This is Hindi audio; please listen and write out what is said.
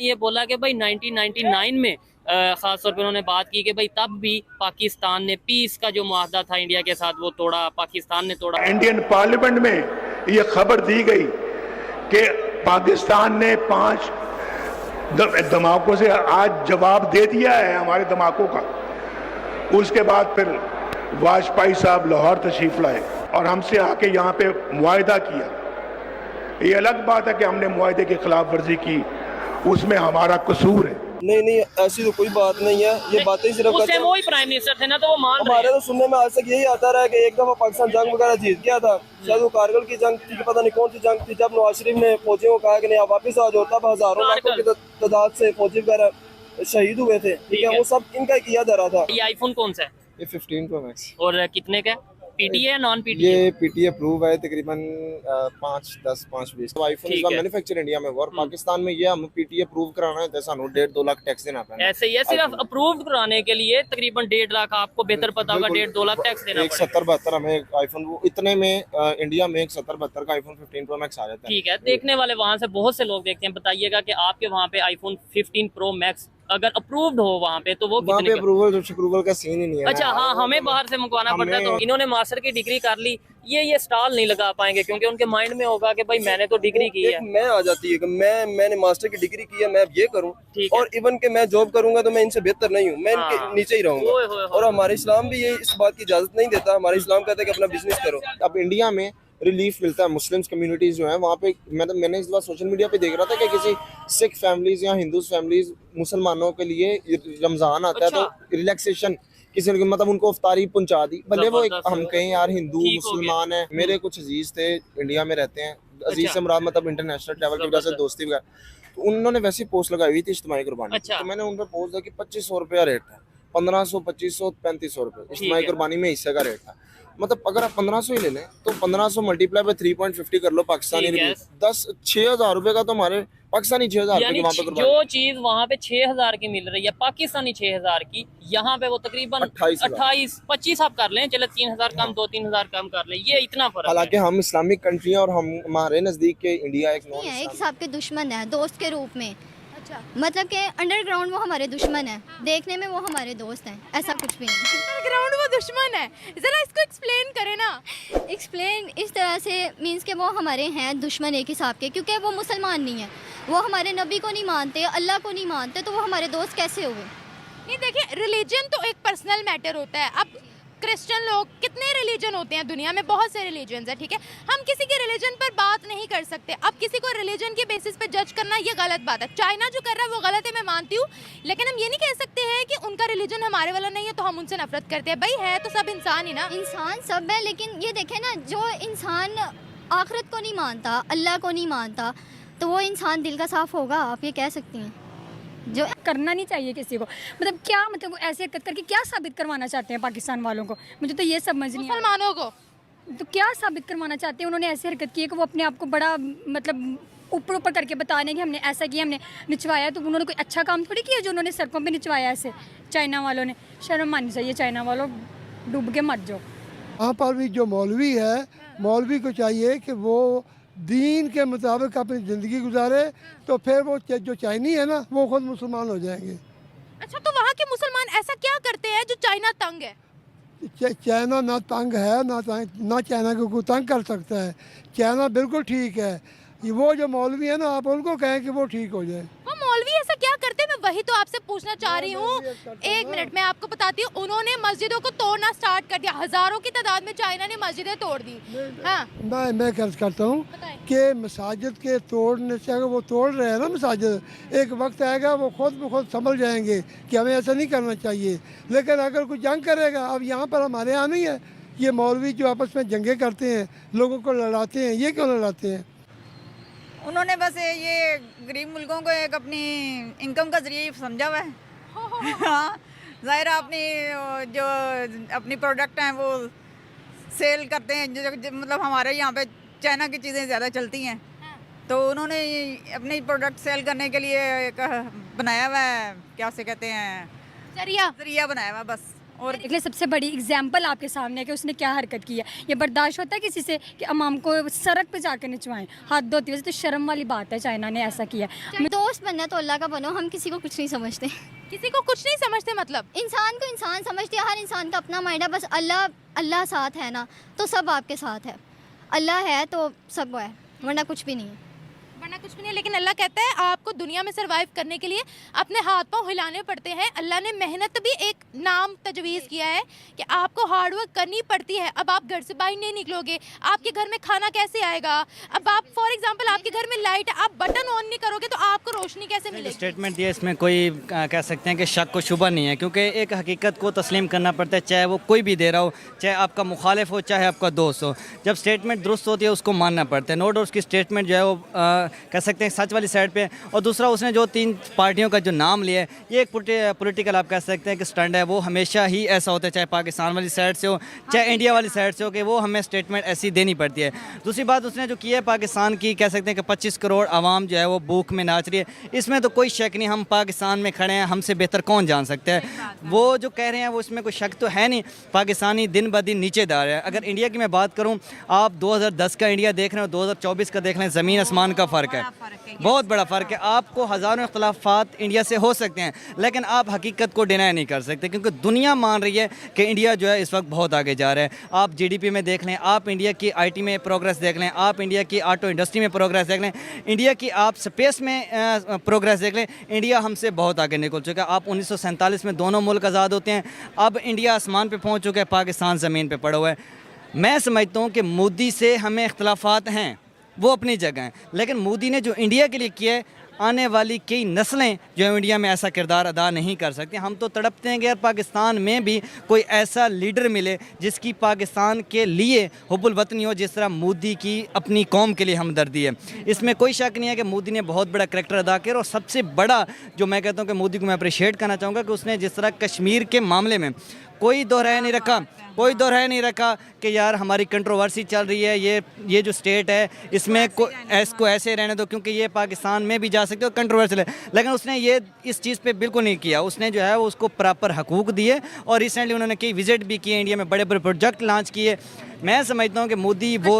ये बोला कि भाई 1999 में खास तौर पे उन्होंने बात की कि भाई तब भी पाकिस्तान ने पीस का जो मुआहदा था इंडिया के साथ वो तोड़ा, पाकिस्तान ने तोड़ा। इंडियन पार्लियामेंट में ये खबर दी गई कि पाकिस्तान ने 5 धमाकों से आज जवाब दे दिया है हमारे धमाकों का। उसके बाद फिर वाजपेयी साहब लाहौर तशरीफ लाए और हमसे आके यहाँ पे मुआहदा किया। ये अलग बात है कि हमने मुआहदे की खिलाफ वर्जी की, उसमें हमारा कसूर है। नहीं, ऐसी तो कोई बात नहीं है। ये बातें सिर्फ उससे वो ही प्राइम मिनिस्टर थे ना, तो वो मान रहे हैं। हमारे तो सुनने में आज तक यही आता रहा कि एक दफा पाकिस्तान जंग वगैरह जीत गया था, शायद वो कारगिल की जंग थी, पता नहीं कौन सी जंग थी, जब नवाज शरीफ ने फौजियों को कहा कि नहीं आप वापिस आ जाओ, तब हजारों लाखों की तादाद से फौजी वगैरह शहीद हुए थे। ठीक है, वो सब इनका किया जा रहा था। ये आईफोन कौन सा है? ये 15 Pro Max और कितने का? PTA non PTA? ये पीटीए अप्रूव है, तकरीबन 5-10-5-20। तो आईफोन इसका मैन्युफैक्चर इंडिया में हुआ और पाकिस्तान में ये हम पीटीए अप्रूव कराना है तो सानू 1.5-2 लाख टैक्स देना पड़ेगा। ऐसे ही है, सिर्फ अप्रूव कराने के लिए तकरीबन 1.5 लाख, आपको बेहतर पता होगा, 1.5-2 लाख टैक्स देना पड़ेगा। 70-72 हमें आईफोन, वो इतने में इंडिया में 70-72 का आईफोन 15 Pro Max आ जाता है। ठीक है, देखने वाले वहाँ से बहुत से लोग देखते हैं, बताइएगा कि आपके वहाँ पे आईफोन 15 प्रो मैक्स अगर अप्रूव्ड हो वहाँ पे तो वो वहाँ पे अप्रूवल का सीन ही नहीं है। अच्छा हाँ, हमें बाहर से मंगवाना पड़ता है। तो इन्होंने मास्टर की डिग्री कर ली, ये स्टॉल नहीं लगा पाएंगे क्योंकि उनके माइंड में होगा कि भाई मैंने तो डिग्री की है। मैं आ जाती है कि मैंने मास्टर की डिग्री की है, मैं अब ये करूं और इवन के मैं जॉब करूंगा तो मैं इनसे बेहतर नहीं हूं, मैं इनके नीचे ही रहूंगा। और हमारे इस्लाम भी ये इस बात की इजाजत नहीं देता। हमारे इस्लाम कहता है कि अपना बिजनेस करो। अब इंडिया में रिलीफ मिलता है, मुस्लिम्स कम्युनिटीज जो है वहाँ पे, मैंने इस बार सोशल मीडिया पे देख रहा था कि किसी सिख फैमिलीज या हिंदू फैमिलीज मुसलमानों के लिए रमजान आता है तो रिलैक्सेशन किसी ने मतलब उनको इफ्तारी पहुंचा दी। भले वो हम कहें यार हिंदू मुसलमान है, मेरे कुछ अजीज थे इंडिया में रहते हैं, अजीज से मुराद मतलब इंटरनेशनल ट्रैवल की वजह से दोस्ती वगैरह, तो उन्होंने वैसी पोस्ट लगाई हुई थी इज्तिमाई कुर्बानी। तो मैंने उन पर पोस्ट किया कि 2500 रुपया रेट है, 1500, 2500, 3500 रुपए इज्तिमाई कुर्बानी में हिस्से का रेट था। मतलब अगर आप 1500 ही ले लें तो 1500 मल्टीप्लाई बाय 3.50 कर लो पाकिस्तानी रुपए, 6,000 रुपए का तो हमारे पाकिस्तानी 6,000 रुपए वहाँ पे जो चीज वहाँ पे 6,000 की मिल रही है पाकिस्तानी 6,000 की, यहाँ पे वो तकरीबन 28-25 आप कर लें, चले 3,000 कम 2-3,000 कम कर ले, ये इतना फर्क। हालांकि हम इस्लामिक कंट्री हैं और हम हमारे नजदीक के इंडिया एक हिसाब के दुश्मन है दोस्त के रूप में। मतलब कि अंडरग्राउंड वो हमारे दुश्मन है, देखने में वो हमारे दोस्त हैं, ऐसा कुछ भी नहीं। अंडरग्राउंड वो दुश्मन है, जरा इसको एक्सप्लेन करें ना। एक्सप्लेन इस तरह से मींस के वो हमारे हैं दुश्मन एक हिसाब के, क्योंकि वो मुसलमान नहीं है, वो हमारे नबी को नहीं मानते, अल्लाह को नहीं मानते, तो वो हमारे दोस्त कैसे हुए? नहीं देखिए, रिलीजन तो एक पर्सनल मैटर होता है। अब क्रिश्चियन लोग, कितने रिलीजन होते हैं दुनिया में, बहुत से रिलीजन है, ठीक है, हम किसी के रिलीजन पर बात नहीं कर सकते। अब किसी को रिलीजन के बेसिस पे जज करना ये गलत बात है। चाइना जो कर रहा है वो गलत है, मैं मानती हूँ, लेकिन हम ये नहीं कह सकते हैं कि उनका रिलीजन हमारे वाला नहीं है तो हम उनसे नफरत करते हैं। भाई है तो सब इंसान ही ना, इंसान सब है, लेकिन ये देखें ना, जो इंसान आखिरत को नहीं मानता, अल्लाह को नहीं मानता, तो वो इंसान दिल का साफ होगा? आप ये कह सकती हैं। जो करना नहीं चाहिए किसी को, मतलब क्या, मतलब ऐसे हरकत करके क्या साबित करवाना चाहते हैं पाकिस्तान वालों को? मुझे तो ये समझ नहीं, मुसलमानों को तो क्या साबित करवाना चाहते हैं? उन्होंने ऐसे हरकत की है कि वो अपने आप को बड़ा मतलब ऊपर करके बताने कि हमने ऐसा किया, हमने निचवाया। तो उन्होंने कोई अच्छा काम थोड़ी किया जो उन्होंने सड़कों पे निचवाया ऐसे। चाइना वालों ने, शर्म आनी चाहिए, चाइना वालों डूब के मर जाओ। यहाँ पर भी जो मौलवी है, मौलवी को चाहिए कि वो दीन के मुताबिक अपनी ज़िंदगी गुजारे, तो फिर वो जो चाइनी है ना वो खुद मुसलमान हो जाएंगे। अच्छा, तो वहाँ के मुसलमान ऐसा क्या करते हैं जो चाइना तंग है? चाइना ना तंग है, ना चाइना को कोई तंग कर सकता है। चाइना बिल्कुल ठीक है। वो जो मौलवी है ना, आप उनको कहें कि वो ठीक हो जाए। वो मौलवी ऐसा क्या करते हैं? मैं वही तो आपसे पूछना चाह रही हूँ। एक मिनट मैं आपको बताती हूँ, उन्होंने मस्जिदों को तोड़ना स्टार्ट कर दिया, हजारों की तादाद में चाइना ने मस्जिदें तोड़ दी। हाँ, मैं कर्ज करता हूँ कि मसाजिद के तोड़ने से, अगर वो तोड़ रहे हैं ना मसाजिद, एक वक्त आएगा वो खुद ब खुद समझ जाएंगे कि हमें ऐसा नहीं करना चाहिए। लेकिन अगर कोई जंग करेगा, अब यहाँ पर हमारे यहाँ नहीं है, ये मौलवी जो आपस में जंगे करते हैं, लोगों को लड़ाते हैं, ये क्यों लड़ाते हैं? उन्होंने बस ये गरीब मुल्कों को एक अपनी इनकम का जरिए समझा हुआ है। हाँ, ज़ाहिर अपनी जो अपनी प्रोडक्ट हैं वो सेल करते हैं, जो मतलब हमारे यहाँ पे चाइना की चीज़ें ज़्यादा चलती हैं, तो उन्होंने अपनी प्रोडक्ट सेल करने के लिए एक बनाया हुआ है, क्या उसे कहते हैं, जरिया बनाया हुआ बस। और देख ले, सबसे बड़ी एग्जाम्पल आपके सामने है कि उसने क्या हरकत की है। ये बर्दाश्त होता है किसी से कि अमाम को सड़क पे जाकर नचवाएं, हाथ धोती वैसे तो शर्म वाली बात है। चाइना ने ऐसा किया। दोस्त बनना तो अल्लाह का बनो, हम किसी को कुछ नहीं समझते। किसी को कुछ नहीं समझते मतलब इंसान को इंसान समझते हैं, हर इंसान का अपना माइंड है। बस अल्लाह साथ है ना तो सब आपके साथ है, अल्लाह है तो सब है, वरना कुछ भी नहीं है। वरना कुछ भी नहीं। लेकिन अल्लाह कहता है आपको दुनिया में सरवाइव करने के लिए अपने हाथ पांव हिलाने पड़ते हैं। अल्लाह ने मेहनत भी एक नाम तजवीज़ किया है कि आपको हार्ड वर्क करनी पड़ती है। अब आप घर से बाहर नहीं निकलोगे, आपके घर में खाना कैसे आएगा? अब आप फॉर एग्जांपल आपके घर में लाइट, आप बटन ऑन नहीं करोगे तो आपको रोशनी कैसे मिलेगी? स्टेटमेंट दिया, इसमें कोई कह सकते हैं कि शक को शुबा नहीं है, क्योंकि एक हकीकत को तस्लीम करना पड़ता है, चाहे वो कोई भी दे रहा हो, चाहे आपका मुखालिफ हो, चाहे आपका दोस्त हो। जब स्टेटमेंट दुरुस्त होती है उसको मानना पड़ता है। नो डाउट उसकी स्टेटमेंट जो है वो कह सकते हैं सच वाली साइड पे। और दूसरा, उसने जो 3 पार्टियों का जो नाम लिया है, ये एक पॉलिटिकल आप कह सकते हैं कि स्टंट है। वो हमेशा ही ऐसा होता है, चाहे पाकिस्तान वाली साइड से हो, चाहे इंडिया वाली साइड से हो, कि वो हमें स्टेटमेंट ऐसी देनी पड़ती है। दूसरी बात, उसने जो किया है पाकिस्तान की, कह सकते हैं कि 25 करोड़ आवाम जो है वो भूख में नाच रही है, इसमें तो कोई शक नहीं। हम पाकिस्तान में खड़े हैं, हमसे बेहतर कौन जान सकता है। वो जो कह रहे हैं वो इसमें कोई शक तो है नहीं। पाकिस्तानी दिन ब दिन नीचे जा रहा है। अगर इंडिया की मैं बात करूँ, आप 2010 का इंडिया देख रहे हो, 2024 का देख रहे हैं, ज़मीन आसमान का फ़र्क है, बहुत बड़ा फ़र्क है। आपको हज़ारों इख्तलाफात इंडिया से हो सकते हैं, लेकिन आप हकीकत को डिनाई नहीं कर सकते, क्योंकि दुनिया मान रही है कि इंडिया जो है इस वक्त बहुत आगे जा रहा है। आप जीडीपी में देख लें, आप इंडिया की आईटी में प्रोग्रेस देख लें, आप इंडिया की ऑटो इंडस्ट्री में प्रोग्रेस देख लें, इंडिया की आप स्पेस में प्रोग्रेस देख लें। इंडिया हमसे बहुत आगे निकल चुका है। आप 1947 में दोनों मुल्क आज़ाद होते हैं, अब इंडिया आसमान पर पहुँच चुका है, पाकिस्तान ज़मीन पर पड़ा हुआ है। मैं समझता हूँ कि मोदी से हमें इख्तलाफात हैं, वो अपनी जगह हैं, लेकिन मोदी ने जो इंडिया के लिए किया है, आने वाली कई नस्लें जो है इंडिया में ऐसा किरदार अदा नहीं कर सकती। हम तो तड़पते हैं कि यार पाकिस्तान में भी कोई ऐसा लीडर मिले जिसकी पाकिस्तान के लिए हुब्बुल वतनी हो, जिस तरह मोदी की अपनी कौम के लिए हमदर्दी है। इसमें कोई शक नहीं है कि मोदी ने बहुत बड़ा करैक्टर अदा किया। और सबसे बड़ा जो मैं कहता हूँ कि मोदी को मैं अप्रिशिएट करना चाहूँगा कि उसने जिस तरह कश्मीर के मामले में कोई दोहराया नहीं रखा, कोई दोहराया नहीं रखा कि यार हमारी कंट्रोवर्सी चल रही है, ये जो स्टेट है इसमें इसको ऐसे रहने दो, क्योंकि ये पाकिस्तान में भी जा सकते हो, कंट्रोवर्शियल है। लेकिन उसने ये इस चीज़ पे बिल्कुल नहीं किया। उसने जो है वो उसको प्रॉपर हकूक़ दिए, और रिसेंटली उन्होंने कई विजिट भी किए, इंडिया में बड़े बड़े प्रोजेक्ट लॉन्च किए। मैं समझता हूँ कि मोदी वो